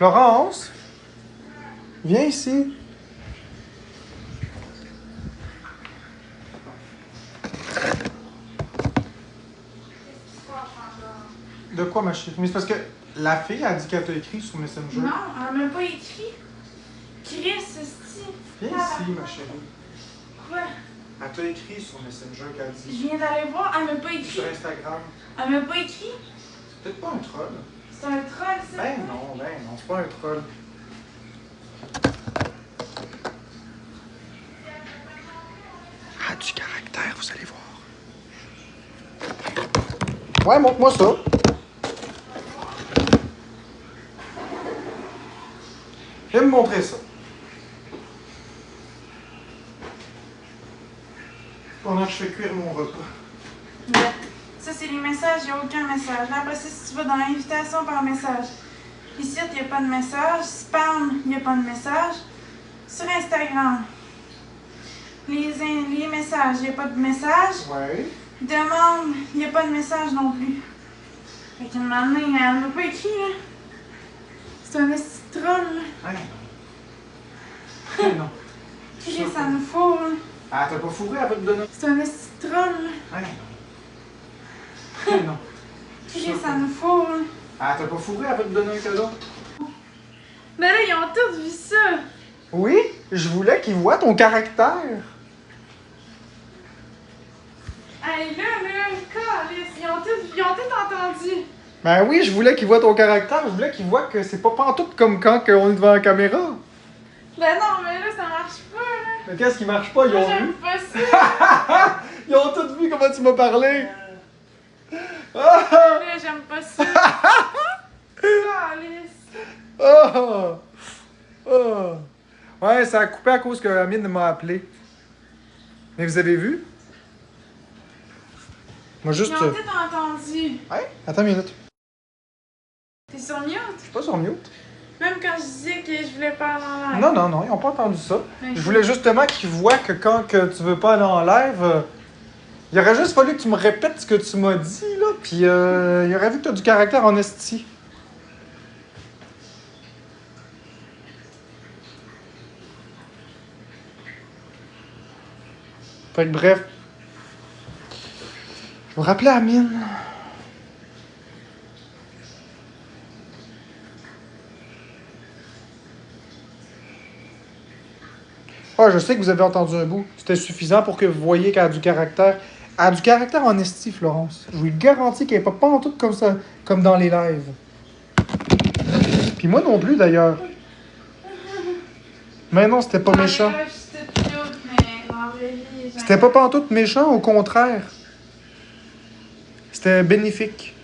Florence, viens ici. De quoi, ma chérie? Mais c'est parce que la fille a dit qu'elle t'a écrit sur Messenger. Non, elle m'a pas écrit. Chris, c'est-tu? Viens ici, ma chérie. Quoi? Elle t'a écrit sur Messenger qu'elle Je dit. viens d'aller voir, elle m'a pas écrit. Sur Instagram. Elle m'a pas écrit. C'est peut-être pas un troll. C'est un troll, ça? Ben non, c'est pas un troll. Ah, du caractère, vous allez voir. Ouais, montre-moi ça. Viens me montrer ça. Pendant que je fais cuire mon repas. Ouais. Ça, c'est les messages, il n'y a aucun message. Là, après ça, si tu vas dans l'invitation par message, ici, il n'y a pas de message. Spam, il n'y a pas de message. Sur Instagram, les messages, il n'y a pas de message. Ouais. Demande, il n'y a pas de message non plus. Fait qu'à un moment donné, elle m'a pas écrit, là. C'est un esti de troll, là. Ah non. Ah non. Chris, ça me fout, là. Ah, t'as pas fourré avec de donner. C'est un esti de troll, là. Ah non. Ah non. Chris, ça me fout, là. Ah, t'as pas fourré avec de donner un cadeau? Mais là, ils ont tous vu ça. Oui, je voulais qu'ils voient ton caractère. Hey, là, câlisse, ils ont tout entendu. Ben oui, je voulais qu'ils voient ton caractère. Je voulais qu'ils voient que c'est pas pantoute comme quand on est devant la caméra. Ben non, mais là, ça marche pas, là. Mais qu'est-ce qui marche pas? Ils Moi, ont j'aime vu. pas ça. Ils ont tous vu comment tu m'as parlé. Là, j'aime pas ça. Câlisse. Oh! Oh! Ouais, ça a coupé à cause que Amine m'a appelé. Mais vous avez vu? Moi, juste. Ils ont tout entendu. Ouais, attends une minute. T'es sur mute? Je suis pas sur mute. Même quand je disais que je voulais pas aller en live. Non, ils ont pas entendu ça. Ok. Je voulais justement qu'ils voient que quand que tu veux pas aller en live, il aurait juste fallu que tu me répètes ce que tu m'as dit, là, puis il aurait vu que t'as du caractère en esti. Fait que bref. Je vais rappeler Amine. Ah, je sais que vous avez entendu un bout. C'était suffisant pour que vous voyiez qu'elle a du caractère. Elle a du caractère en esti, Florence. Je vous le garantis qu'elle n'est pas en tout comme ça, comme dans les lives. Puis moi non plus, d'ailleurs. Mais non, c'était pas méchant. C'était pas pantoute méchant, au contraire. C'était bénéfique.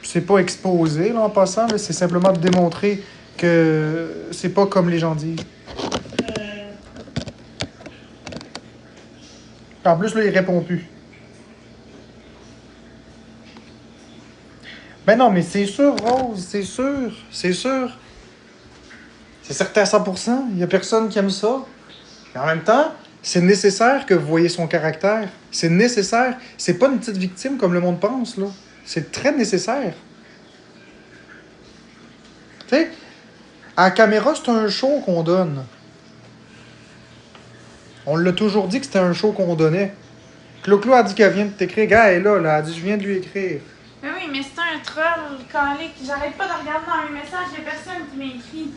C'est pas exposé, là, en passant. Là, c'est simplement de démontrer que c'est pas comme les gens disent. En plus, là, il répond plus. Ben non, mais c'est sûr, Rose, c'est sûr. C'est sûr. C'est certain à 100%. Il y a personne qui aime ça. Mais en même temps, c'est nécessaire que vous voyez son caractère. C'est nécessaire. C'est pas une petite victime comme le monde pense, là. C'est très nécessaire. Tu sais, à la caméra, c'est un show qu'on donne. On l'a toujours dit que c'était un show qu'on donnait. Clo-Clo a dit qu'elle vient de t'écrire. Gars, elle est là, là. Elle a dit, je viens de lui écrire. Mais oui, mais c'est un troll, calique. J'arrête pas de regarder dans mes messages, il y a personne qui m'écrit.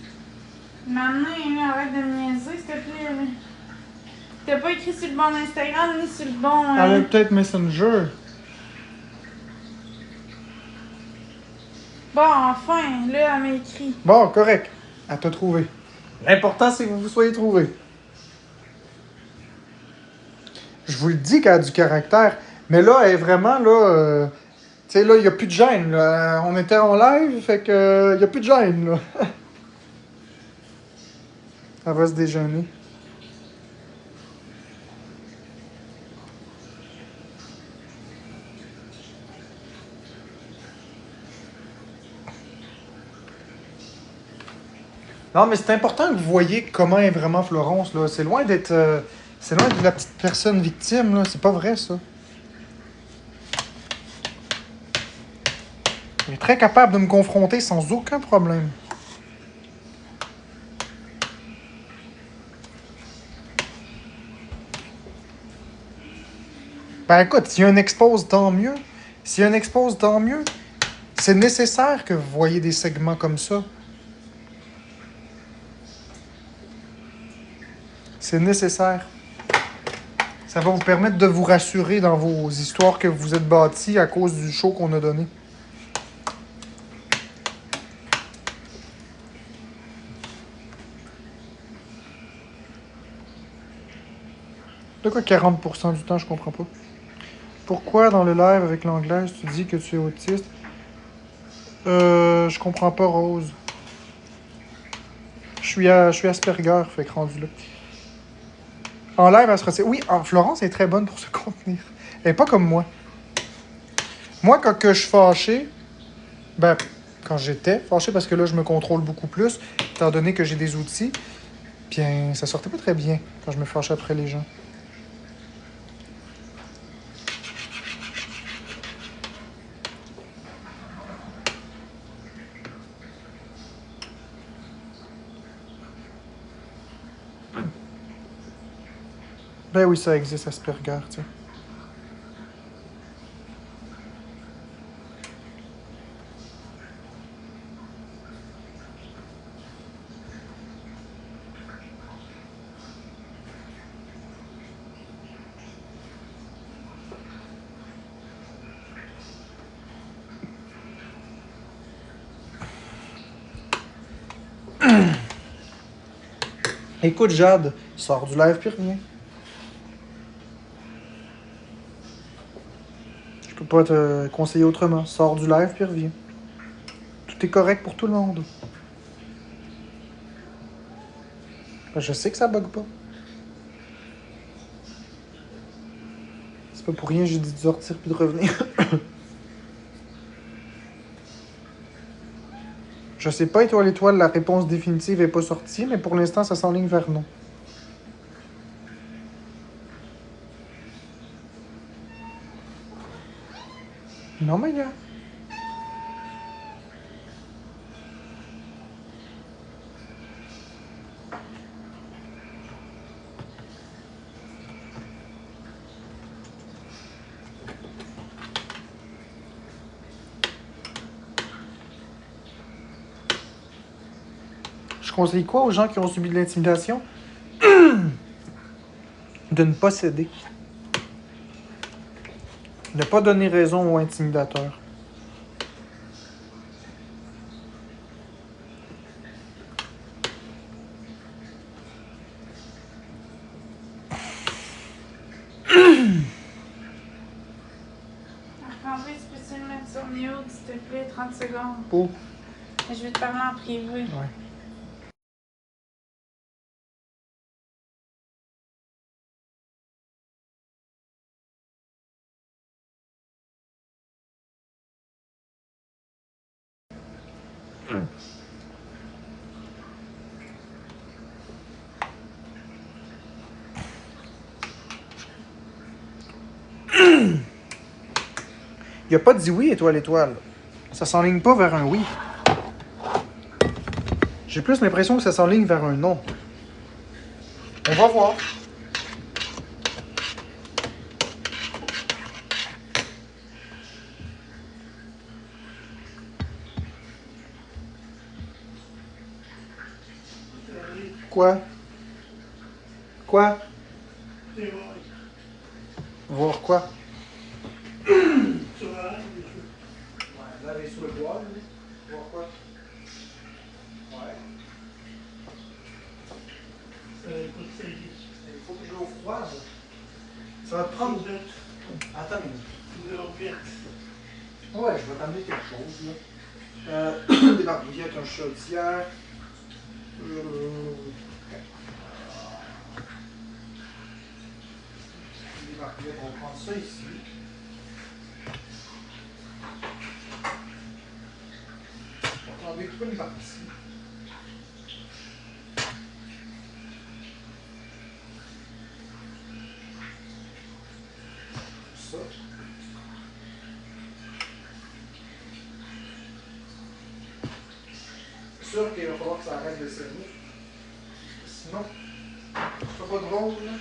Maintenant, là, arrête de me niaiser, s'il te plaît. Là. T'as pas écrit sur le bon Instagram ni sur le bon. Avec peut-être Messenger. Bon, enfin, là, elle m'a écrit. Bon, correct. Elle t'a trouvé. L'important, c'est que vous vous soyez trouvés. Je vous le dis qu'elle a du caractère. Mais là, elle est vraiment, là... tu sais, là, il n'y a plus de gêne, là. On était en live, fait que... il n'y a plus de gêne, là. Elle va se déjeuner. Non, mais c'est important que vous voyez comment est vraiment Florence, là. C'est loin d'être... c'est loin d'être la petite personne victime, là. C'est pas vrai, ça. Elle est très capable de me confronter sans aucun problème. Ben écoute, s'il y a un expose, tant mieux. S'il y a un expose, tant mieux. C'est nécessaire que vous voyez des segments comme ça. C'est nécessaire. Ça va vous permettre de vous rassurer dans vos histoires que vous êtes bâties à cause du show qu'on a donné. De quoi 40% du temps, je comprends pas. Pourquoi dans le live avec l'anglaise, tu dis que tu es autiste? Je comprends pas, Rose. Je suis Asperger, fait que rendu là. En live, elle se retire. Oui, Florence est très bonne pour se contenir. Elle est pas comme moi. Moi, quand que je suis fâché, ben, quand j'étais fâché, parce que là, je me contrôle beaucoup plus, étant donné que j'ai des outils, bien, ça sortait pas très bien quand je me fâchais après les gens. Ben oui, ça existe, Asperger, tu sais. Écoute, Jade, sors du live puis reviens. Je peux pas te conseiller autrement. Sors du live puis reviens. Tout est correct pour tout le monde. Ben, je sais que ça bug pas. C'est pas pour rien que j'ai dit de sortir puis de revenir. Je sais pas, étoile, la réponse définitive est pas sortie, mais pour l'instant, ça s'enligne vers non. Non, mais gars. Je conseille quoi aux gens qui ont subi de l'intimidation? De ne pas céder. Ne pas donner raison aux intimidateurs. Marc-André, tu peux-tu le mettre sur mute, s'il te plaît, 30 secondes? Oh. Je vais te parler en privé. Ouais. Il a pas dit oui, étoile. Ça s'enligne pas vers un oui. J'ai plus l'impression que ça s'enligne vers un non. On va voir. Quoi? Quoi? Voir quoi? Laver sous le bois, voir quoi? Ouais. Il faut que je l'eau froide. Ça va te prendre. Attends une minute. Ouais, je vais t'amener quelque chose, là. Des barbouillettes, un chaudière. Des barbouillettes, on va prendre ça ici. Attendez, tu peux me battre ici. Ça. C'est sûr qu'il va falloir que ça arrête de saigner. Sinon, c'est pas drôle, là.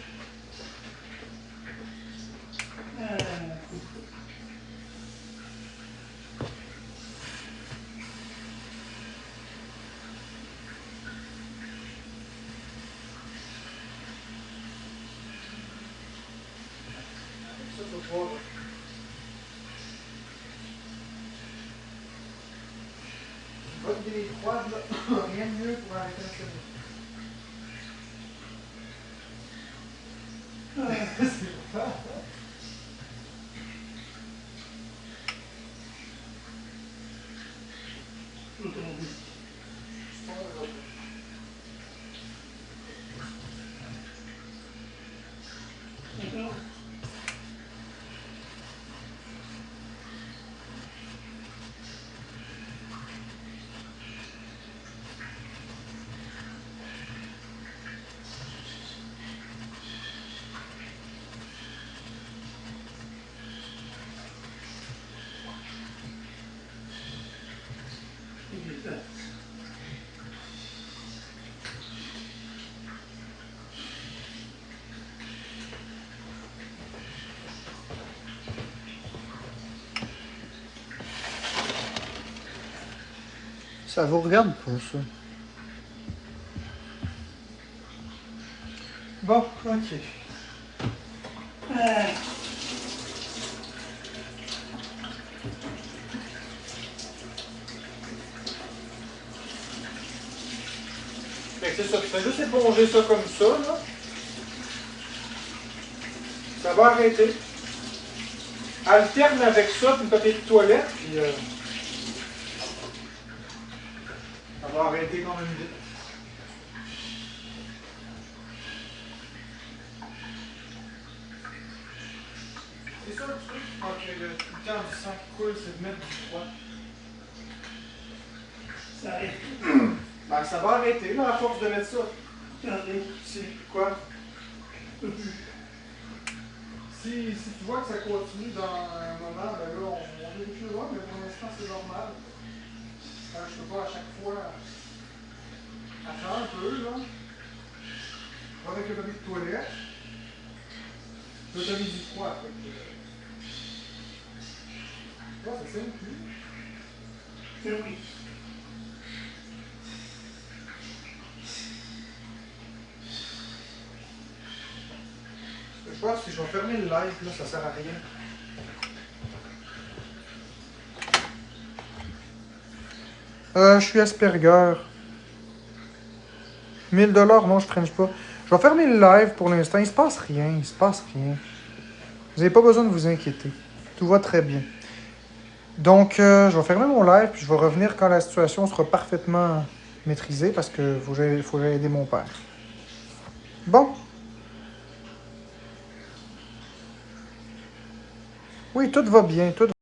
Bonne grille froide, là. Rien de mieux pour arrêter un sommeil. C'est pas. Ça vous regarde pas, ça. Bon, ok. Fait que c'est ça, tu fais juste éponger ça comme ça, là. Ça va arrêter. Alterne avec ça, puis une papier de toilette, puis ça va arrêter quand même vite. C'est ça le truc, quand le temps du sang qui coule, c'est de mettre du froid. Ça arrête. Ben, ça va arrêter, là, à force de mettre ça. Regardez. Si, quoi? Si tu vois que ça continue dans un moment, ben là, on vérifiera, mais pour l'instant, c'est normal. Je ne peux pas à chaque fois attendre un peu, là. On va avec le papier de toilette. Là, t'as mis du froid. Fait que... ça saigne plus. Oui. Je pense que si je vais fermer le live, là, ça sert à rien. Je suis Asperger. 1000 $, non, je traîne pas. Je vais fermer le live pour l'instant. Il se passe rien, il se passe rien. Vous n'avez pas besoin de vous inquiéter. Tout va très bien. Donc, je vais fermer mon live, puis je vais revenir quand la situation sera parfaitement maîtrisée, parce que faut que j'aille aider mon père. Bon. Oui, tout va bien, tout